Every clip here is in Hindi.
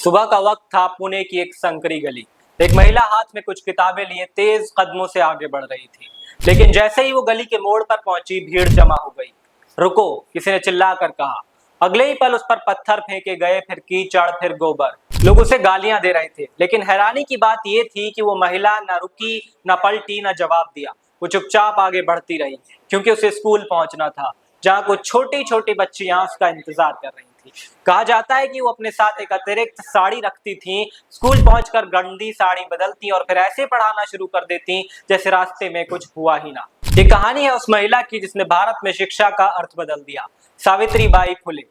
सुबह का वक्त था। पुणे की एक संकरी गली। एक महिला हाथ में कुछ किताबें लिए तेज कदमों से आगे बढ़ रही थी। लेकिन जैसे ही वो गली के मोड़ पर पहुंची, भीड़ जमा हो गई। रुको, किसी ने चिल्लाकर कहा। अगले ही पल उस पर पत्थर फेंके गए, फिर कीचड़, फिर गोबर। लोग उसे गालियां दे रहे थे, लेकिन हैरानी की बात यह थी कि वो महिला न रुकी, न पलटी, न जवाब दिया। वो चुपचाप आगे बढ़ती रही, क्योंकि उसे स्कूल पहुंचना था, जहां कुछ छोटी छोटी बच्चियां उसका इंतजार कर रही थी। कहा जाता है कि वो अपने साथ एक अतिरिक्त साड़ी रखती थी। स्कूल पहुंचकर गंदी साड़ी बदलती और फिर ऐसे पढ़ाना शुरू कर देती जैसे रास्ते में कुछ हुआ ही ना। ये कहानी है उस महिला की जिसने भारत में शिक्षा का अर्थ बदल दिया। सावित्रीबाई फुले।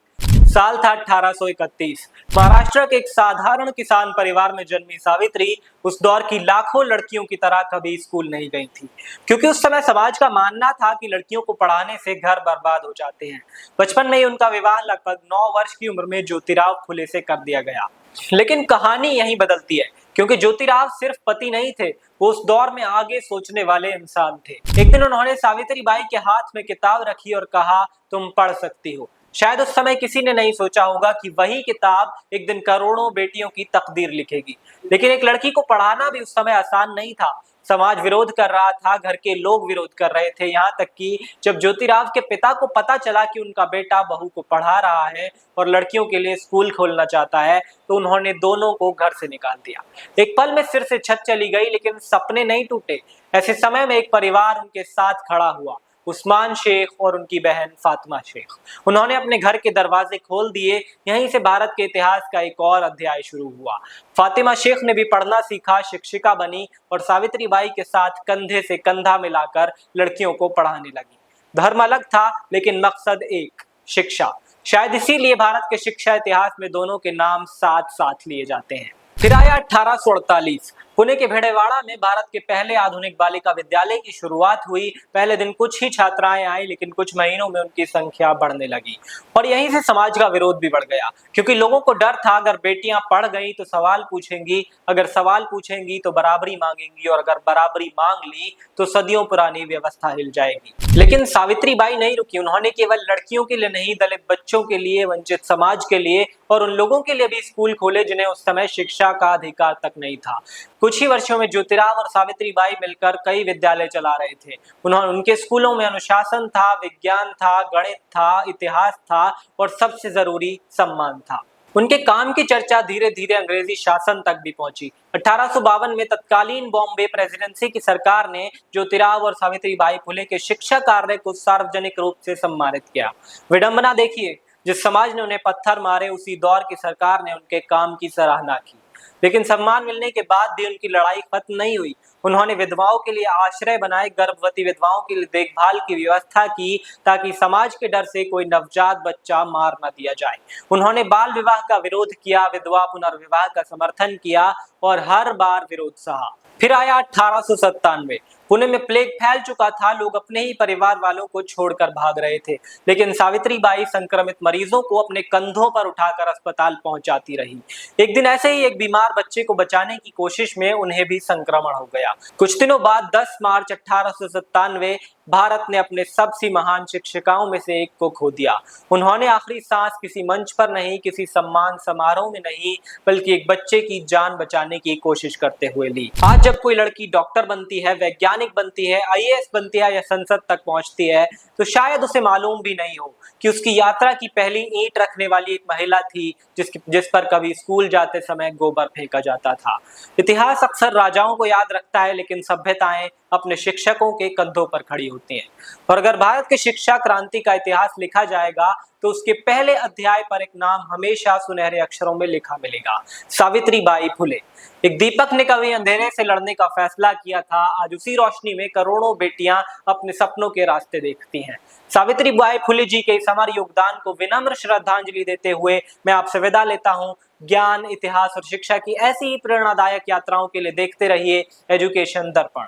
साल था 1831। महाराष्ट्र के एक साधारण किसान परिवार में जन्मी सावित्री उस दौर की लाखों लड़कियों की तरह कभी स्कूल नहीं गई थी, क्योंकि उस समय समाज का मानना था कि लड़कियों को पढ़ाने से घर बर्बाद हो जाते हैं। बचपन में ही उनका विवाह लगभग 9 वर्ष की उम्र में ज्योतिराव फुले से कर दिया गया। लेकिन कहानी यहीं बदलती है, क्योंकि ज्योतिराव सिर्फ पति नहीं थे, वो उस दौर में आगे सोचने वाले इंसान थे। एक दिन उन्होंने सावित्रीबाई के हाथ में किताब रखी और कहा, तुम पढ़ सकती हो। शायद उस समय किसी ने नहीं सोचा होगा कि वही किताब एक दिन करोड़ों बेटियों की तकदीर लिखेगी। लेकिन एक लड़की को पढ़ाना भी उस समय आसान नहीं था। समाज विरोध कर रहा था, घर के लोग विरोध कर रहे थे, यहाँ तक कि जब ज्योतिराव के पिता को पता चला कि उनका बेटा बहू को पढ़ा रहा है और लड़कियों के लिए स्कूल खोलना चाहता है, तो उन्होंने दोनों को घर से निकाल दिया। एक पल में सिर से छत चली गई, लेकिन सपने नहीं टूटे। ऐसे समय में एक परिवार उनके साथ खड़ा हुआ, उस्मान शेख और उनकी बहन फातिमा शेख। उन्होंने अपने घर के दरवाजे खोल दिए। यहीं से भारत के इतिहास का एक और अध्याय शुरू हुआ। फातिमा शेख ने भी पढ़ना सीखा, शिक्षिका बनी और सावित्रीबाई के साथ कंधे से कंधा मिलाकर लड़कियों को पढ़ाने लगी। धर्म अलग था, लेकिन मकसद एक, शिक्षा। शायद इसीलिए भारत के शिक्षा इतिहास में दोनों के नाम साथ साथ लिए जाते हैं। फिर आया 1848। पुणे के भिडेवाड़ा में भारत के पहले आधुनिक बालिका विद्यालय की शुरुआत हुई। पहले दिन कुछ ही छात्राएं आई, लेकिन कुछ महीनों में उनकी संख्या बढ़ने लगी और यहीं से समाज का विरोध भी बढ़ गया, क्योंकि लोगों को डर था, अगर बेटियां पढ़ गई तो सवाल पूछेंगी, अगर सवाल पूछेंगी तो बराबरी मांगेंगी, और अगर बराबरी मांग ली तो सदियों पुरानी व्यवस्था हिल जाएगी। लेकिन सावित्रीबाई नहीं रुकी। उन्होंने केवल लड़कियों के लिए नहीं, दलित बच्चों के लिए, वंचित समाज के लिए और उन लोगों के लिए भी स्कूल खोले जिन्हें उस समय शिक्षा का अधिकार तक नहीं था। कुछ ही वर्षों में ज्योतिराव और सावित्रीबाई मिलकर कई विद्यालय चला रहे थे। उनके स्कूलों में अनुशासन था, विज्ञान था, गणित था, इतिहास था और सबसे जरूरी सम्मान था। उनके काम की चर्चा धीरे धीरे अंग्रेजी शासन तक भी पहुंची। 1852 में तत्कालीन बॉम्बे प्रेसिडेंसी की सरकार ने ज्योतिराव और सावित्रीबाई फुले के शिक्षा कार्य को सार्वजनिक रूप से सम्मानित किया। विडंबना देखिए, जिस समाज ने उन्हें पत्थर मारे, उसी दौर की सरकार ने उनके काम की सराहना की। लेकिन सम्मान मिलने के बाद भी उनकी लड़ाई खत्म नहीं हुई। उन्होंने विधवाओं के लिए आश्रय बनाए, गर्भवती विधवाओं के लिए देखभाल की व्यवस्था की, ताकि समाज के डर से कोई नवजात बच्चा मार न दिया जाए। उन्होंने बाल विवाह का विरोध किया, विधवा पुनर्विवाह का समर्थन किया और हर बार विरोध सहा। फिर आया 1897। पुणे में प्लेग फैल चुका था, लोग अपने ही परिवार वालों को छोड़कर भाग रहे थे, लेकिन सावित्रीबाई संक्रमित मरीजों को अपने कंधों पर उठाकर अस्पताल पहुंचाती रही। एक दिन ऐसे ही एक बीमार बच्चे को बचाने की कोशिश में उन्हें भी संक्रमण हो गया। कुछ दिनों बाद 10 मार्च 1897 भारत ने अपने सबसे महान शिक्षिकाओं में से एक को खो दिया। उन्होंने आखिरी सांस किसी मंच पर नहीं, किसी सम्मान समारोह में नहीं, बल्कि एक बच्चे की जान बचाने की कोशिश करते हुए ली। आज जब कोई लड़की डॉक्टर बनती है, वैज्ञानिक बनती है, आईएएस बनती है या संसद तक पहुंचती है, तो शायद उसे मालूम भी नहीं हो कि उसकी यात्रा की पहली ईंट रखने वाली एक महिला थी, जिस पर कभी स्कूल जाते समय गोबर फेंका जाता था। इतिहास अक्सर राजाओं को याद रखता है, लेकिन सभ्यताएं अपने शिक्षकों के कंधों पर खड़ी होती हैं। और अगर भारत की शिक्षा क्रांति का इतिहास लिखा जाएगा, तो उसके पहले अध्याय पर एक नाम हमेशा सुनहरे अक्षरों में लिखा मिलेगा, सावित्रीबाई फुले। एक दीपक ने कभी अंधेरे से लड़ने का फैसला किया था, आज उसी रोशनी में करोड़ों बेटियां अपने सपनों के रास्ते देखती हैं। सावित्रीबाई फुले जी के इस अमर योगदान को विनम्र श्रद्धांजलि देते हुए मैं आपसे विदा लेता हूं। ज्ञान, इतिहास और शिक्षा की ऐसी ही प्रेरणादायक यात्राओं के लिए देखते रहिए एजुकेशन दर्पण।